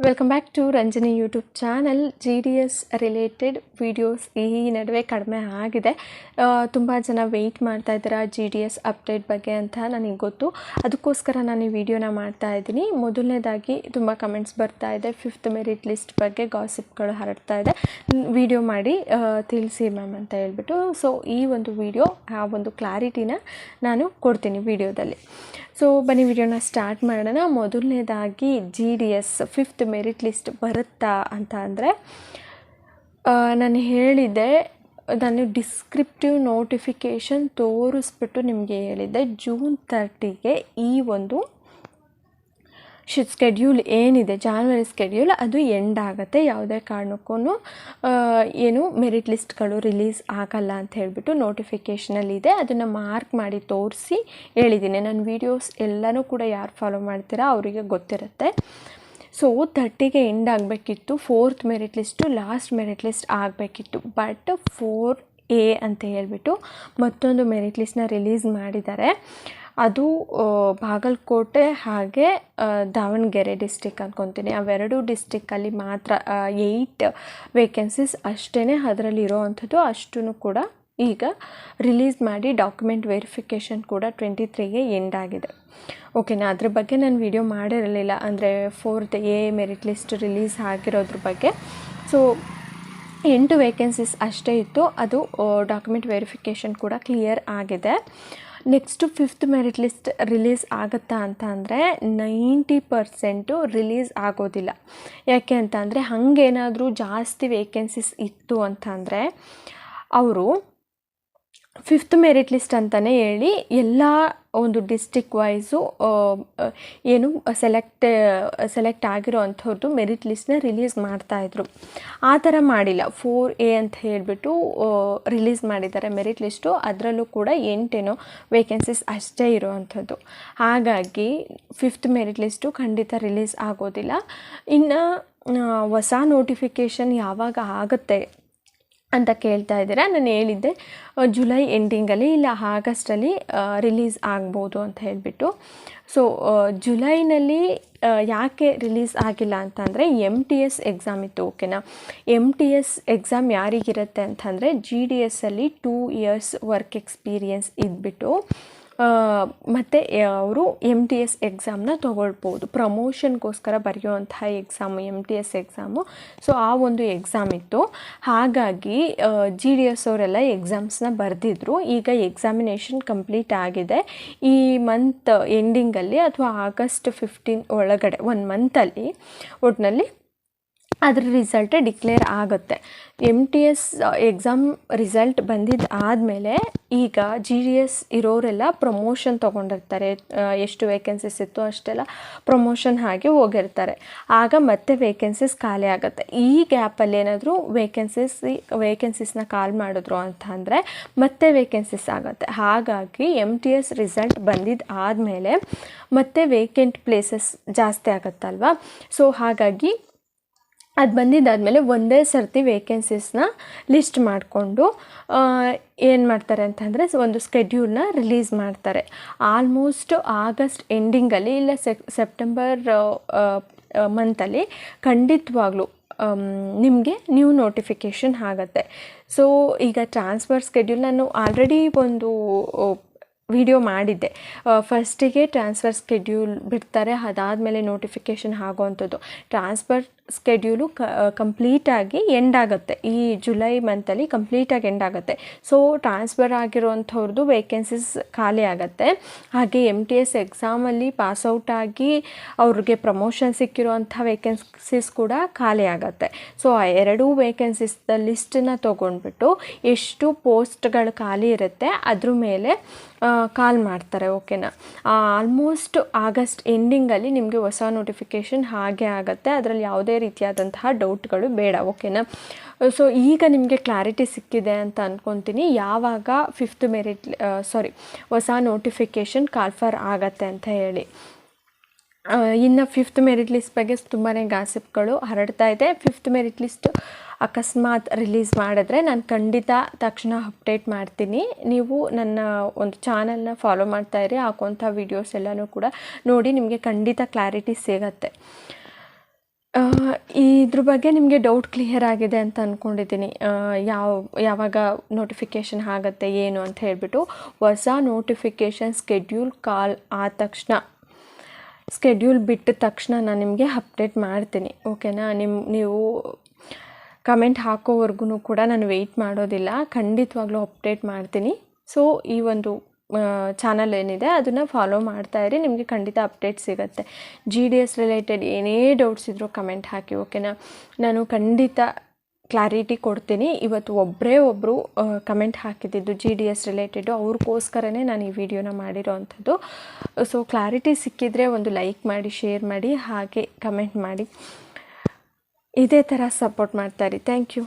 Welcome back to Ranjani YouTube channel. GDS related videos ಈ ನಡುವೆ ಕಡಿಮೆ ಆಗಿದೆ. ತುಂಬ ಜನ ವೆಯ್ಟ್ ಮಾಡ್ತಾ ಇದ್ದೀರಾ GDS ಅಪ್ಡೇಟ್ ಬಗ್ಗೆ ಅಂತ ನನಗೆ ಗೊತ್ತು. ಅದಕ್ಕೋಸ್ಕರ ನಾನು ಈ ವಿಡಿಯೋನ ಮಾಡ್ತಾ ಇದ್ದೀನಿ. ಮೊದಲನೇದಾಗಿ ತುಂಬ ಕಮೆಂಟ್ಸ್ ಬರ್ತಾ ಇದೆ, 5th ಮೆರಿಟ್ ಲಿಸ್ಟ್ ಬಗ್ಗೆ ಗಾಸಿಪ್ಗಳು ಹರಡ್ತಾ ಇದೆ, ವಿಡಿಯೋ ಮಾಡಿ ತಿಳಿಸಿ ಮ್ಯಾಮ್ ಅಂತ ಹೇಳ್ಬಿಟ್ಟು. ಸೊ ಈ ಒಂದು ವಿಡಿಯೋ ಆ ಒಂದು ಕ್ಲಾರಿಟಿನ ನಾನು ಕೊಡ್ತೀನಿ ವಿಡಿಯೋದಲ್ಲಿ. ಸೊ ಬನ್ನಿ ವಿಡಿಯೋನ ಸ್ಟಾರ್ಟ್ ಮಾಡೋಣ. ಮೊದಲನೇದಾಗಿ GDS 5th ಮೆರಿಟ್ ಲಿಸ್ಟ್ ಬರುತ್ತಾ ಅಂತ ಅಂದರೆ, ನಾನು ಹೇಳಿದ್ದೆ, ನಾನು ಡಿಸ್ಕ್ರಿಪ್ಟಿವ್ ನೋಟಿಫಿಕೇಷನ್ ತೋರಿಸ್ಬಿಟ್ಟು ನಿಮಗೆ ಹೇಳಿದ್ದೆ ಜೂನ್ 30ಗೆ ಈ ಒಂದು ಸ್ಕೆಡ್ಯೂಲ್ ಏನಿದೆ, ಜಾನ್ವರಿ ಸ್ಕೆಡ್ಯೂಲ್ ಅದು ಎಂಡ್ ಆಗುತ್ತೆ. ಯಾವುದೇ ಕಾರಣಕ್ಕೂ ಏನು ಮೆರಿಟ್ ಲಿಸ್ಟ್ಗಳು ರಿಲೀಸ್ ಆಗಲ್ಲ ಅಂತ ಹೇಳಿಬಿಟ್ಟು ನೋಟಿಫಿಕೇಷನಲ್ಲಿದೆ. ಅದನ್ನು ಮಾರ್ಕ್ ಮಾಡಿ ತೋರಿಸಿ ಹೇಳಿದ್ದೀನಿ. ನನ್ನ ವೀಡಿಯೋಸ್ ಎಲ್ಲನೂ ಕೂಡ ಯಾರು ಫಾಲೋ ಮಾಡ್ತೀರಾ ಅವರಿಗೆ ಗೊತ್ತಿರುತ್ತೆ. ಸೊ 30ಗೆ ಎಂಡ್ ಆಗಬೇಕಿತ್ತು. 4th merit list last merit list ಆಗಬೇಕಿತ್ತು. ಬಟ್ 4A ಅಂತ ಹೇಳ್ಬಿಟ್ಟು ಮತ್ತೊಂದು ಮೆರಿಟ್ ಲಿಸ್ಟ್ನ ರಿಲೀಸ್ ಮಾಡಿದ್ದಾರೆ. ಅದು ಬಾಗಲಕೋಟೆ ಹಾಗೆ ದಾವಣಗೆರೆ ಡಿಸ್ಟಿಕ್ ಅಂದ್ಕೊತೀನಿ. ಅವೆರಡು ಡಿಸ್ಟಿಕ್ಕಲ್ಲಿ ಮಾತ್ರ 8 ವೇಕೆನ್ಸೀಸ್ ಅಷ್ಟೇ ಅದರಲ್ಲಿ ಇರೋವಂಥದ್ದು. ಅಷ್ಟೂ ಕೂಡ ಈಗ ರಿಲೀಸ್ ಮಾಡಿ ಡಾಕ್ಯುಮೆಂಟ್ ವೆರಿಫಿಕೇಷನ್ ಕೂಡ 23ಗೆ ಎಂಡ್ ಆಗಿದೆ. ಓಕೆನಾ, ಅದ್ರ ಬಗ್ಗೆ ನಾನು ವಿಡಿಯೋ ಮಾಡಿರಲಿಲ್ಲ, ಅಂದರೆ 4A ಮೆರಿಟ್ ಲಿಸ್ಟ್ ರಿಲೀಸ್ ಆಗಿರೋದ್ರ ಬಗ್ಗೆ. ಸೊ 8 ವೇಕೆನ್ಸೀಸ್ ಅಷ್ಟೇ ಇತ್ತು. ಅದು ಡಾಕ್ಯುಮೆಂಟ್ ವೆರಿಫಿಕೇಷನ್ ಕೂಡ ಕ್ಲಿಯರ್ ಆಗಿದೆ. Next 5th merit list release ಆಗುತ್ತಾ ಅಂತ ಅಂದರೆ 90% ರಿಲೀಸ್ ಆಗೋದಿಲ್ಲ. ಯಾಕೆ ಅಂತ ಅಂದರೆ, ಹಾಗೇನಾದರೂ ಜಾಸ್ತಿ ವೇಕೆನ್ಸೀಸ್ ಇತ್ತು ಅಂತ ಅಂದರೆ ಅವರು 5th ಮೆರಿಟ್ ಲಿಸ್ಟ್ ಅಂತಲೇ ಹೇಳಿ ಎಲ್ಲ ಒಂದು ಡಿಸ್ಟಿಕ್ ವೈಸು ಏನು ಸೆಲೆಕ್ಟ್ ಆಗಿರೋ ಅಂಥವ್ರದ್ದು ಮೆರಿಟ್ ಲಿಸ್ಟ್ನ ರಿಲೀಸ್ ಮಾಡ್ತಾಯಿದ್ರು. ಆ ಥರ ಮಾಡಿಲ್ಲ. 4A ಅಂತ ಹೇಳಿಬಿಟ್ಟು ರಿಲೀಸ್ ಮಾಡಿದ್ದಾರೆ ಮೆರಿಟ್ ಲಿಸ್ಟು. ಅದರಲ್ಲೂ ಕೂಡ 8 ವೇಕೆನ್ಸೀಸ್ ಅಷ್ಟೇ ಇರೋವಂಥದ್ದು. ಹಾಗಾಗಿ 5th ಮೆರಿಟ್ ಲಿಸ್ಟು ಖಂಡಿತ ರಿಲೀಸ್ ಆಗೋದಿಲ್ಲ. ಇನ್ನು ಹೊಸ ನೋಟಿಫಿಕೇಷನ್ ಯಾವಾಗ ಆಗುತ್ತೆ ಅಂತ ಕೇಳ್ತಾ ಇದ್ದೀರಾ. ನಾನು ಹೇಳಿದ್ದೆ ಜುಲೈ ಎಂಡಿಂಗಲ್ಲಿ ಇಲ್ಲ ಆಗಸ್ಟಲ್ಲಿ ರಿಲೀಸ್ ಆಗ್ಬೋದು ಅಂತ ಹೇಳಿಬಿಟ್ಟು. ಸೊ ಜುಲೈನಲ್ಲಿ ಯಾಕೆ ರಿಲೀಸ್ ಆಗಿಲ್ಲ ಅಂತಂದರೆ MTS ಎಕ್ಸಾಮ್ ಇತ್ತು. ಓಕೆನಾ, MTS ಎಕ್ಸಾಮ್ ಯಾರಿಗಿರುತ್ತೆ ಅಂತಂದರೆ GDSಲ್ಲಿ 2 years ವರ್ಕ್ ಎಕ್ಸ್ಪೀರಿಯನ್ಸ್ ಇದ್ಬಿಟ್ಟು ಮತ್ತು ಅವರು MTS ಎಕ್ಸಾಮ್ನ ತೊಗೊಳ್ಬೋದು. ಪ್ರಮೋಷನ್ಗೋಸ್ಕರ ಬರೆಯುವಂತಹ ಎಕ್ಸಾಮು MTS ಎಕ್ಸಾಮು. ಸೊ ಆ ಒಂದು ಎಕ್ಸಾಮ್ ಇತ್ತು. ಹಾಗಾಗಿ GDS ಅವರೆಲ್ಲ ಎಕ್ಸಾಮ್ಸ್ನ ಬರೆದಿದ್ರು. ಈಗ ಎಕ್ಸಾಮಿನೇಷನ್ ಕಂಪ್ಲೀಟ್ ಆಗಿದೆ. ಈ ಮಂತ್ ಎಂಡಿಂಗಲ್ಲಿ ಅಥವಾ ಆಗಸ್ಟ್ 15 ಒಳಗಡೆ 1 ಮಂತಲ್ಲಿ ಒಟ್ಟಿನಲ್ಲಿ ಅದರ ರಿಸಲ್ಟ್ ಡಿಕ್ಲೇರ್ ಆಗುತ್ತೆ. MTS ಎಕ್ಸಾಮ್ ರಿಸಲ್ಟ್ ಬಂದಿದ್ದಾದಮೇಲೆ ಈಗ GDS ಇರೋರೆಲ್ಲ ಪ್ರಮೋಷನ್ ತೊಗೊಂಡಿರ್ತಾರೆ. ಎಷ್ಟು ವೇಕೆನ್ಸೀಸ್ ಇತ್ತು ಅಷ್ಟೆಲ್ಲ ಪ್ರಮೋಷನ್ ಆಗಿ ಹೋಗಿರ್ತಾರೆ. ಆಗ ಮತ್ತೆ ವೇಕೆನ್ಸೀಸ್ ಖಾಲಿ ಆಗುತ್ತೆ. ಈ ಗ್ಯಾಪಲ್ಲಿ ಏನಾದರೂ ವೇಕೆನ್ಸೀಸ್ನ ಕಾಲ್ ಮಾಡಿದ್ರು ಅಂತ ಅಂದರೆ ಮತ್ತೆ ವೇಕೆನ್ಸೀಸ್ ಆಗುತ್ತೆ. ಹಾಗಾಗಿ MTS ರಿಸಲ್ಟ್ ಬಂದಿದ್ದಾದಮೇಲೆ ಮತ್ತೆ ವೇಕೆಂಟ್ ಪ್ಲೇಸಸ್ ಜಾಸ್ತಿ ಆಗುತ್ತಲ್ವ. ಸೊ ಹಾಗಾಗಿ ಅದು ಬಂದಿದ್ದಾದಮೇಲೆ ಒಂದೇ ಸರ್ತಿ ವೇಕೆನ್ಸೀಸ್ನ ಲಿಸ್ಟ್ ಮಾಡಿಕೊಂಡು ಏನು ಮಾಡ್ತಾರೆ ಅಂತಂದರೆ ಒಂದು ಸ್ಕೆಡ್ಯೂಲ್ನ ರಿಲೀಸ್ ಮಾಡ್ತಾರೆ. ಆಲ್ಮೋಸ್ಟ್ ಆಗಸ್ಟ್ ಎಂಡಿಂಗಲ್ಲಿ ಇಲ್ಲ ಸೆಪ್ಟೆಂಬರ್ ಮಂತಲ್ಲಿ ಖಂಡಿತವಾಗ್ಲೂ ನಿಮಗೆ ನ್ಯೂ ನೋಟಿಫಿಕೇಷನ್ ಆಗುತ್ತೆ. ಸೊ ಈಗ ಟ್ರಾನ್ಸ್ಫರ್ ಸ್ಕೆಡ್ಯೂಲ್ ನಾನು ಆಲ್ರೆಡಿ ಒಂದು ವಿಡಿಯೋ ಮಾಡಿದ್ದೆ. ಫಸ್ಟಿಗೆ ಟ್ರಾನ್ಸ್ಫರ್ ಸ್ಕೆಡ್ಯೂಲ್ ಬಿಡ್ತಾರೆ, ಅದಾದಮೇಲೆ ನೋಟಿಫಿಕೇಷನ್ ಆಗೋವಂಥದ್ದು. ಟ್ರಾನ್ಸ್ಫರ್ ಸ್ಕೆಡ್ಯೂಲು ಕಂಪ್ಲೀಟಾಗಿ ಎಂಡ್ ಆಗುತ್ತೆ. ಈ ಜುಲೈ ಮಂತಲ್ಲಿ ಕಂಪ್ಲೀಟಾಗಿ ಎಂಡ್ ಆಗುತ್ತೆ. ಸೊ ಟ್ರಾನ್ಸ್ಫರ್ ಆಗಿರೋವಂಥವ್ರದ್ದು ವೇಕೆನ್ಸೀಸ್ ಖಾಲಿ ಆಗುತ್ತೆ. ಹಾಗೆ MTS ಎಕ್ಸಾಮಲ್ಲಿ ಪಾಸ್ಔಟ್ ಆಗಿ ಅವ್ರಿಗೆ ಪ್ರಮೋಷನ್ ಸಿಕ್ಕಿರೋವಂಥ ವೇಕೆನ್ಸೀಸ್ ಕೂಡ ಖಾಲಿ ಆಗುತ್ತೆ. ಸೊ ಆ 2 ವೇಕೆನ್ಸೀಸ್ ಲಿಸ್ಟನ್ನ ತೊಗೊಂಡ್ಬಿಟ್ಟು ಎಷ್ಟು ಪೋಸ್ಟ್ಗಳು ಖಾಲಿ ಇರುತ್ತೆ ಅದ್ರ ಮೇಲೆ ಕಾಲ್ ಮಾಡ್ತಾರೆ. ಓಕೆನಾ, ಆಲ್ಮೋಸ್ಟ್ ಆಗಸ್ಟ್ ಎಂಡಿಂಗಲ್ಲಿ ನಿಮಗೆ ಹೊಸ ನೋಟಿಫಿಕೇಷನ್ ಹಾಗೆ ಆಗುತ್ತೆ. ಅದರಲ್ಲಿ ಯಾವುದೇ ರೀತಿಯಾದಂತಹ ಡೌಟ್ಗಳು ಬೇಡ. ಓಕೆನಾ, ಸೊ ಈಗ ನಿಮಗೆ ಕ್ಲಾರಿಟಿ ಸಿಕ್ಕಿದೆ ಅಂತ ಅಂದ್ಕೊತೀನಿ ಯಾವಾಗ 5th ಮೆರಿಟ್ ಹೊಸ ನೋಟಿಫಿಕೇಷನ್ ಕಾಲ್ಫರ್ ಆಗತ್ತೆ ಅಂತ ಹೇಳಿ. ಇನ್ನು 5th ಮೆರಿಟ್ ಲಿಸ್ಟ್ ಬಗ್ಗೆ ತುಂಬಾ ಗಾಸಿಪ್ಗಳು ಹರಡ್ತಾ ಇದೆ. 5th ಮೆರಿಟ್ ಲಿಸ್ಟ್ ಅಕಸ್ಮಾತ್ ರಿಲೀಸ್ ಮಾಡಿದ್ರೆ ನಾನು ಖಂಡಿತ ತಕ್ಷಣ ಅಪ್ಡೇಟ್ ಮಾಡ್ತೀನಿ. ನೀವು ನನ್ನ ಒಂದು ಚಾನಲ್ನ ಫಾಲೋ ಮಾಡ್ತಾಯಿರಿ, ಹಾಕುವಂಥ ವೀಡಿಯೋಸ್ ಎಲ್ಲನೂ ಕೂಡ ನೋಡಿ, ನಿಮಗೆ ಖಂಡಿತ ಕ್ಲಾರಿಟಿ ಸಿಗತ್ತೆ. ಇದ್ರ ಬಗ್ಗೆ ನಿಮಗೆ ಡೌಟ್ ಕ್ಲಿಯರ್ ಆಗಿದೆ ಅಂತ ಅಂದ್ಕೊಂಡಿದ್ದೀನಿ. ಯಾವಾಗ ನೋಟಿಫಿಕೇಷನ್ ಆಗುತ್ತೆ ಏನು ಅಂತ ಹೇಳಿಬಿಟ್ಟು. ಹೊಸ ನೋಟಿಫಿಕೇಷನ್ ಸ್ಕೆಡ್ಯೂಲ್ ಕಾಲ್ ಆದ ತಕ್ಷಣ, ಸ್ಕೆಡ್ಯೂಲ್ ಬಿಟ್ಟ ತಕ್ಷಣ ನಾನು ನಿಮಗೆ ಅಪ್ಡೇಟ್ ಮಾಡ್ತೀನಿ, ಓಕೆನಾ. ನೀವು ಕಮೆಂಟ್ ಹಾಕೋವರೆಗೂ ಕೂಡ ನಾನು ವೆಯ್ಟ್ ಮಾಡೋದಿಲ್ಲ, ಖಂಡಿತವಾಗ್ಲೂ ಅಪ್ಡೇಟ್ ಮಾಡ್ತೀನಿ. ಸೊ ಈ ಒಂದು ಚಾನಲ್ ಏನಿದೆ ಅದನ್ನು ಫಾಲೋ ಮಾಡ್ತಾ ಇರಿ, ನಿಮಗೆ ಖಂಡಿತ ಅಪ್ಡೇಟ್ ಸಿಗುತ್ತೆ. GDS ರಿಲೇಟೆಡ್ ಏನೇ ಡೌಟ್ಸ್ ಇದ್ದರೂ ಕಮೆಂಟ್ ಹಾಕಿ, ಓಕೆನಾ. ನಾನು ಖಂಡಿತ ಕ್ಲಾರಿಟಿ ಕೊಡ್ತೀನಿ. ಇವತ್ತು ಒಬ್ಬರು ಕಮೆಂಟ್ ಹಾಕಿದ್ದು GDS ರಿಲೇಟೆಡು, ಅವ್ರಿಗೋಸ್ಕರನೇ ನಾನು ಈ ವಿಡಿಯೋನ ಮಾಡಿರೋ ಅಂಥದ್ದು. ಸೊ ಕ್ಲಾರಿಟಿ ಸಿಕ್ಕಿದರೆ ಒಂದು ಲೈಕ್ ಮಾಡಿ, ಶೇರ್ ಮಾಡಿ, ಹಾಗೆ ಕಮೆಂಟ್ ಮಾಡಿ. ಇದೇ ಥರ ಸಪೋರ್ಟ್ ಮಾಡ್ತಾಯಿರಿ. Thank you.